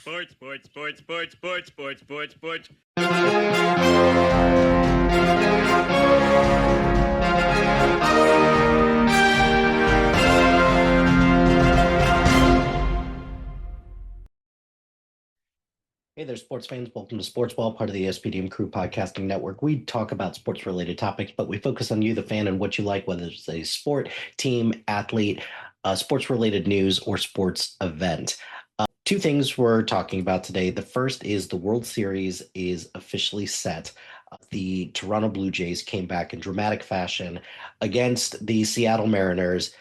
Sports, sports, sports, sports, sports, sports, sports, sports. Hey there, sports fans. Welcome to Sportsball, part of the SPDM Crew Podcasting Network. We talk about sports-related topics, but we focus on you, the fan, and what you like, whether it's a sport, team, athlete, sports-related news, or sports event. Two things we're talking about today. The first is the World Series is officially set. The Toronto Blue Jays came back in dramatic fashion against the Seattle Mariners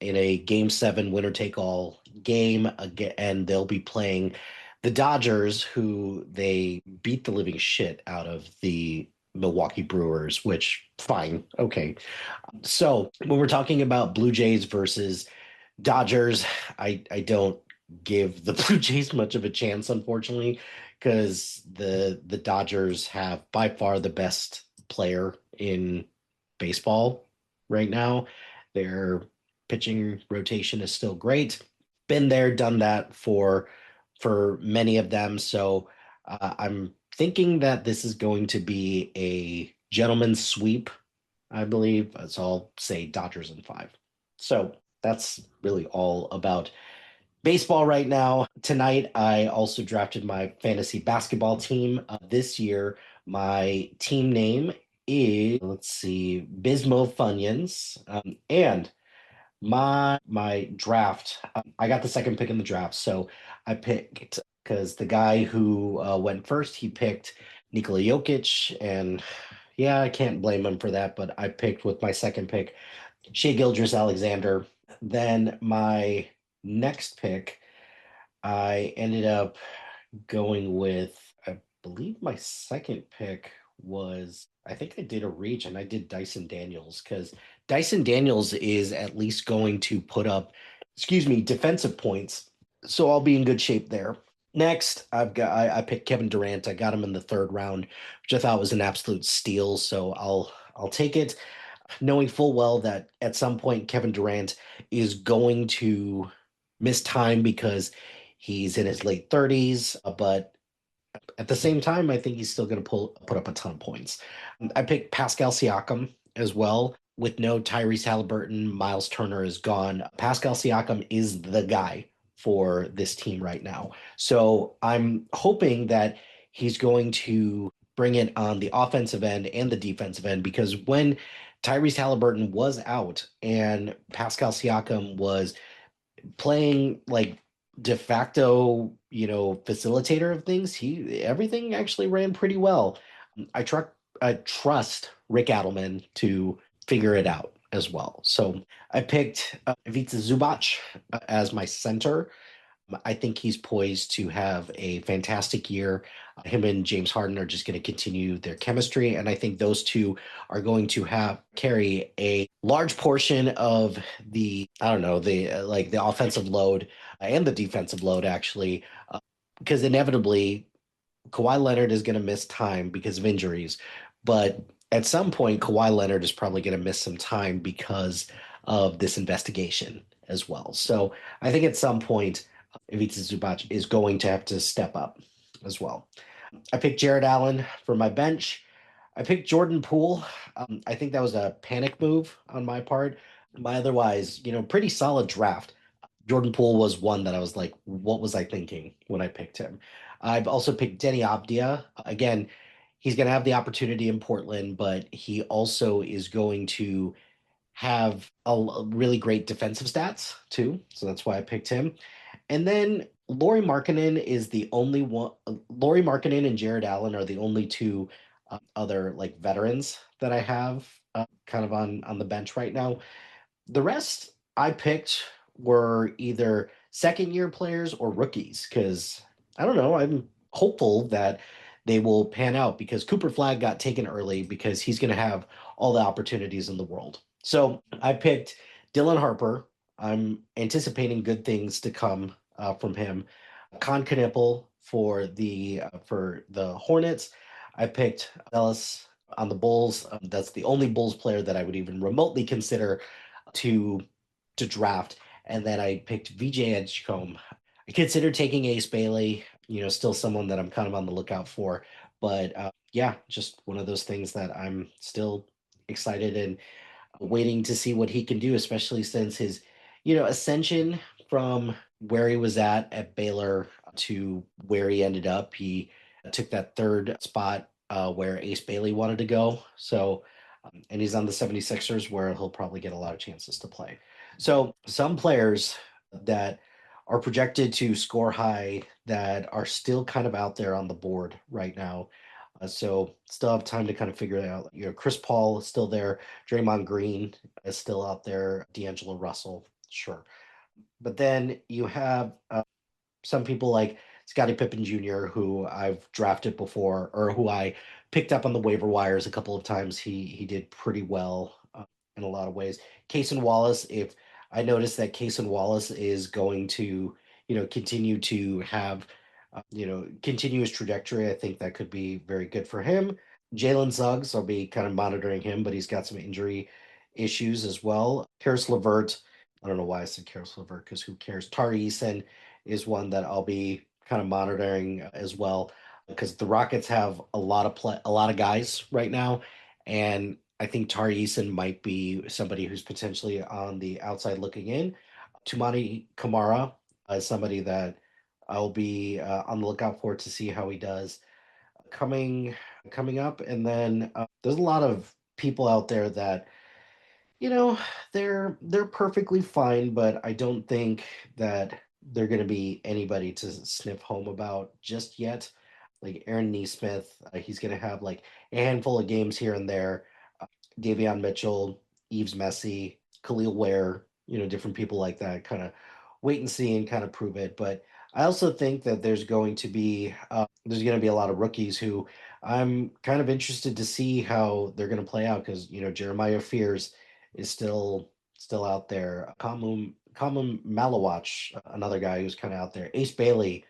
in a Game 7 winner-take-all game, and they'll be playing the Dodgers, who they beat the living shit out of the Milwaukee Brewers, which fine, okay. So when we're talking about Blue Jays versus Dodgers, I don't give the Blue Jays much of a chance, unfortunately, because the Dodgers have by far the best player in baseball right now. Their pitching rotation is still great. Been there, done that for many of them. So I'm thinking that this is going to be a gentleman's sweep, I believe. So I'll say Dodgers in 5. So that's really all about baseball right now. Tonight, I also drafted my fantasy basketball team. This year, my team name is, let's see, Bismo Funyuns. And my draft, I got the second pick in the draft, so I picked because the guy who went first, he picked Nikola Jokic, and yeah, I can't blame him for that. But I picked with my second pick Shea Gilgeous-Alexander. Then my next pick, I ended up going with, I believe my second pick was, I think I did a reach and I did Dyson Daniels because Dyson Daniels is at least going to put up, defensive points. So I'll be in good shape there. Next, I picked Kevin Durant. I got him in the third round, which I thought was an absolute steal. So I'll take it, knowing full well that at some point Kevin Durant is going to miss time because he's in his late 30s, but at the same time, I think he's still going to put up a ton of points. I picked Pascal Siakam as well. With no Tyrese Halliburton, Miles Turner is gone. Pascal Siakam is the guy for this team right now. So I'm hoping that he's going to bring it on the offensive end and the defensive end, because when Tyrese Halliburton was out and Pascal Siakam was playing like de facto, facilitator of things, everything actually ran pretty well. I trust Rick Adelman to figure it out as well. So I picked Ivica Zubac as my center. I think he's poised to have a fantastic year. Him and James Harden are just going to continue their chemistry, and I think those two are going to carry a large portion of the, I don't know, the offensive load and the defensive load, actually, because inevitably Kawhi Leonard is going to miss time because of injuries, but at some point Kawhi Leonard is probably going to miss some time because of this investigation as well. So I think at some point Ivica Zubac is going to have to step up as well. I picked Jared Allen for my bench. I picked Jordan Poole. I think that was a panic move on my part. My otherwise, pretty solid draft. Jordan Poole was one that I was like, what was I thinking when I picked him? I've also picked Denny Abdia. Again, he's going to have the opportunity in Portland, but he also is going to have a really great defensive stats too. So that's why I picked him. And then Lauri Markkanen is the only one. Lauri Markkanen and Jared Allen are the only two other like veterans that I have kind of on the bench right now. The rest I picked were either second year players or rookies because I don't know. I'm hopeful that they will pan out because Cooper Flag got taken early because he's going to have all the opportunities in the world. So I picked Dylan Harper. I'm anticipating good things to come from him. Con Knipple for the Hornets. I picked Ellis on the Bulls. That's the only Bulls player that I would even remotely consider to draft. And then I picked VJ Edgecombe. consider taking Ace Bailey. Still someone that I'm kind of on the lookout for. But yeah, just one of those things that I'm still excited and waiting to see what he can do, especially since his, ascension from where he was at Baylor to where he ended up. He took that third spot where Ace Bailey wanted to go. So, and he's on the 76ers where he'll probably get a lot of chances to play. So, some players that are projected to score high that are still kind of out there on the board right now. So still have time to kind of figure it out. Chris Paul is still there. Draymond Green is still out there. D'Angelo Russell, sure. But then you have some people like Scottie Pippen Jr., who I've drafted before, or who I picked up on the waiver wires a couple of times. He did pretty well in a lot of ways. Cason Wallace, if I noticed that Cason Wallace is going to, continue to have, continuous trajectory, I think that could be very good for him. Jalen Suggs, I'll be kind of monitoring him, but he's got some injury issues as well. Karis LeVert, I don't know why I said Karis LeVert because who cares? Tari Eason is one that I'll be kind of monitoring as well because the Rockets have a lot of guys right now, and I think Tari Eason might be somebody who's potentially on the outside looking in. Tumani Kamara is somebody that I'll be on the lookout for to see how he does coming coming up, and then there's a lot of people out there that you know, they're perfectly fine, but I don't think that they're going to be anybody to sniff home about just yet. Like Aaron Neesmith, he's going to have like a handful of games here and there. Davion Mitchell, Yves Messi, Khalil Ware, different people like that. Kind of wait and see and kind of prove it. But I also think that there's going to be a lot of rookies who I'm kind of interested to see how they're going to play out because Jeremiah Fears is still out there. Kamu Malawach, another guy who's kind of out there. Ace Bailey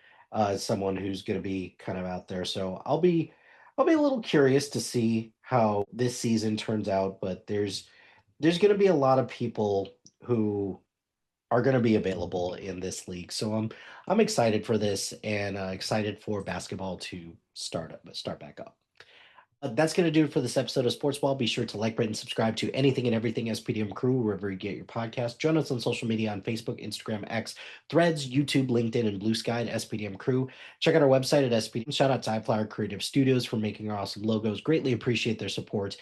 is someone who's going to be kind of out there. So I'll be a little curious to see how this season turns out, but there's going to be a lot of people who are going to be available in this league. So I'm excited for this and excited for basketball to start back up. That's going to do it for this episode of Sportsball. Be sure to like, rate, and subscribe to anything and everything SPDM Crew, wherever you get your podcast. Join us on social media on Facebook, Instagram, X, Threads, YouTube, LinkedIn, and Blue Sky at SPDM Crew. Check out our website at SPDM. Shout out to iFlower Creative Studios for making our awesome logos. Greatly appreciate their support.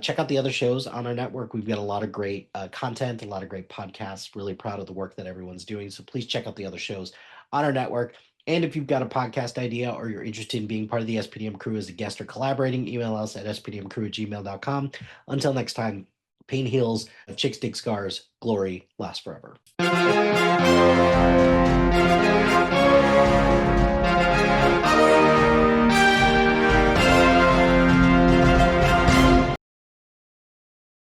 Check out the other shows on our network. We've got a lot of great content, a lot of great podcasts. Really proud of the work that everyone's doing. So please check out the other shows on our network. And if you've got a podcast idea or you're interested in being part of the SPDM crew as a guest or collaborating, email us at spdmcrew@gmail.com. Until next time, pain heals, chicks dig scars, glory lasts forever.